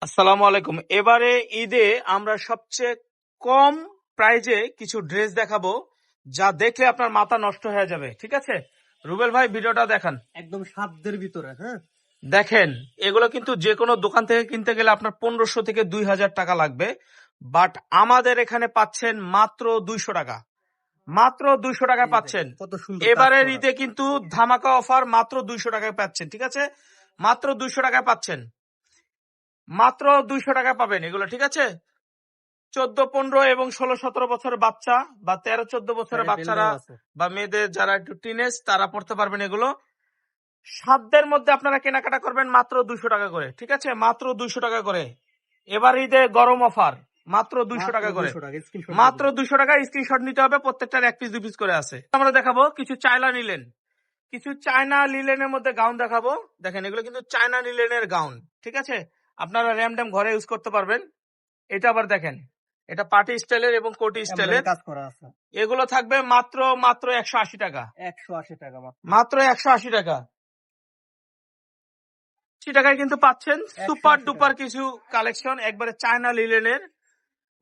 আসসালামু আলাইকুম। এবারে ঈদে আমরা সবচেয়ে কম প্রাইজে কিছু ড্রেস দেখাবো, যা দেখলে আপনার মাথা নষ্ট হয়ে যাবে। ঠিক আছে, রুবেল ভাই ভিডিওটা দেখান। একদম সাধ্যের ভিতরে। হ্যাঁ, দেখেন, এগুলো কিন্তু যে কোনো দোকান থেকে কিনতে গেলে আপনার 1500 থেকে 2000 টাকা লাগবে, বাট আমাদের এখানে পাচ্ছেন মাত্র 200 টাকা। মাত্র 200 টাকায় এই যে পাচ্ছেন। কত সুন্দর কাজ এবারের করা। ঈদে কিন্তু ধামাকা অফার, মাত্র 200 টাকায় পাচ্ছেন। ঠিক আছে, মাত্র 200 টাকায় পাচ্ছেন। মাত্র 200 টাকায় পাবেন এগুলো। ঠিক আছে, 14, 15 এবং 16, 17 বছরের বাচ্চা বা 13, 14 বছরের সাইডে বাচ্চারা বেলটাও আছে। বা মেয়েদের যারা একটু টিনেজ তারা পড়তে পারবেন এগুলো। সাধ্যের মধ্যে আপনারা কেনাকাটা করবেন মাত্র 200 টাকা করে। ঠিক আছে, মাত্র 200 টাকা করে। এবার ঈদে গরম অফার, মাত্র 200 মাত্র টাকা করে। 200 টাকা স্ক্রিনশট দিয়ে মাত্র দিন। 200 টাকা স্ক্রিনশট নিতে হবে, প্রত্যেকটার 1 পিস 2 পিস করে আছে। আমরা দেখাবো কিছু চায়না নিলেন, কিছু চায়না লিলেনের মধ্যে গাউন দেখাবো। দেখেন, এগুলো কিন্তু চায়না লিলেনের গাউন। ঠিক আছে, আপনারা র্যামড্যাম ঘরে ইউজ করতে পারবেন। এটা আবার দেখেন, এটা পার্টি স্টাইলের এবং কোটি এমব্রয়ডারি স্টাইলের। কাজ করা আছে। এগুলো থাকবে মাত্র মাত্র 180 টাকা। 180 টাকা মাত্র। মাত্র 180 টাকা। 80 টাকায় কিন্তু পাচ্ছেন সুপার 180 ডুপার টাকা। কিছু কালেকশন, একবারে চায়না লিলেনের।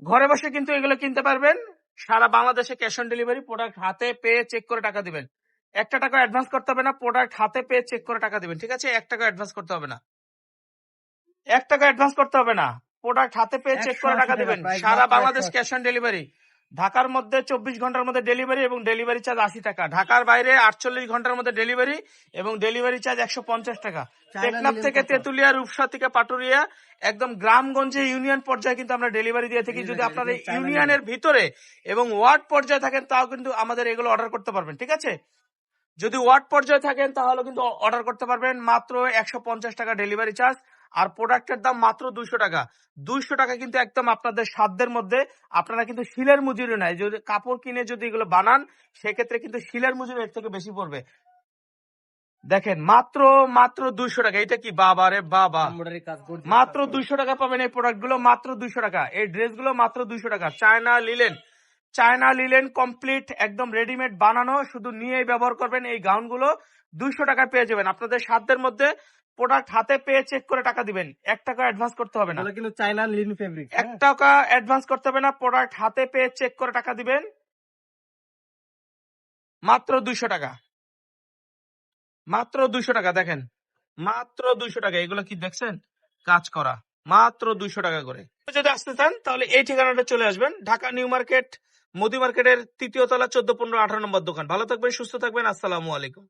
ঘরে বসে কিন্তু এগুলো কিনতে পারবেন। সারা বাংলাদেশে ক্যাশ অন ডেলিভারি। প্রোডাক্ট হাতে পেয়ে চেক করে টাকা দিবেন। 1 টাকা অ্যাডভান্স করতে হবে না, প্রোডাক্ট হাতে পেয়ে চেক করে টাকা দিবেন। ঠিক আছে, 1 টাকা অ্যাডভান্স করতে হবে না। 1 টাকা অ্যাডভান্স করতে হবে না, প্রোডাক্ট হাতে পেয়ে চেক করে 180 টাকা টাকা দিবেন। প্রাইস, সারা মাত্র বাংলাদেশ 180। Cash on delivery. ঢাকার মধ্যে 24 ঘন্টার মধ্যে ডেলিভারি এবং ডেলিভারি চার্জ 80 টাকা। ঢাকার বাইরে 48 ঘন্টার মধ্যে ডেলিভারি এবং ডেলিভারি চার্জ 150 টাকা। চায়না টেকনাফ নিলেন থেকে কত? তেতুলিয়া, রূপসা থেকে পাটুরিয়া, একদম গ্রামগঞ্জে ইউনিয়ন পর্যায়ে কিন্তু আমরা ডেলিভারি দিয়ে থাকি। এই যে যদি দেখেন, আপনার এটা এই কিন্তু চায়না নিলেন। ইউনিয়নের ভিতরে এবং ওয়ার্ড পর্যায়ে থাকেন, তাও কিন্তু আমাদের এগুলো অর্ডার করতে পারবেন। ঠিক আছে, যদি ওয়ার্ড পর্যায়ে থাকেন তাহলে কিন্তু অর্ডার করতে পারবেন। মাত্র 150 টাকা ডেলিভারি চার্জ, আর প্রোডাক্টের দাম মাত্র 200 টাকা। 200 টাকা কিন্তু একদম আপনাদের সাধ্যের মধ্যে। আপনারা কিন্তু শিলের মজুরি নাই, যদি কাপড় কিনে যদি এগুলো বানান সেক্ষেত্রে কিন্তু শিলের মজুরি এর থেকে বেশি পড়বে। দেখেন, মাত্র মাত্র 200 টাকা। এটা কি বাবা রে বাবা, এমব্রয়ডারি কাজ, গর্জিয়াস মাত্র কাজ করা। 200 টাকা পাবেন এই প্রোডাক্ট গুলো। মাত্র 200 টাকা এই ড্রেস গুলো, মাত্র 200 টাকা। China linen, China linen complete একদম রেডিমেড বানানো, শুধু নিয়েই ব্যবহার করবেন। এই গাউন গুলো 200 টাকায় পেয়ে যাবেন আপনাদের সাধ্যের মধ্যে। প্রোডাক্ট হাতে পেয়ে চেক করে টাকা দিবেন। 1 টাকা অ্যাডভান্স করতে হবে না, এগুলো কিন্তু চায়না লিন ফেব্রিক। 1 হ্যাঁ, টাকা অ্যাডভান্স করতে হবে না, প্রোডাক্ট হাতে পেয়ে চেক করে টাকা দিবেন। মাত্র 200 টাকা, মাত্র 200 টাকা। দেখেন, মাত্র 200 টাকা। এগুলো কি দেখছেন কাজ করা, মাত্র 200 টাকা করে। যদি আসতে চান তাহলে এই ঠিকানাটা চলে আসবেন, ঢাকা নিউ মার্কেট, মোদি মার্কেটের 3য় তলা, 14, 15, 18 নম্বর দোকান। ভালো থাকবেন, সুস্থ থাকবেন। আসসালামু আলাইকুম।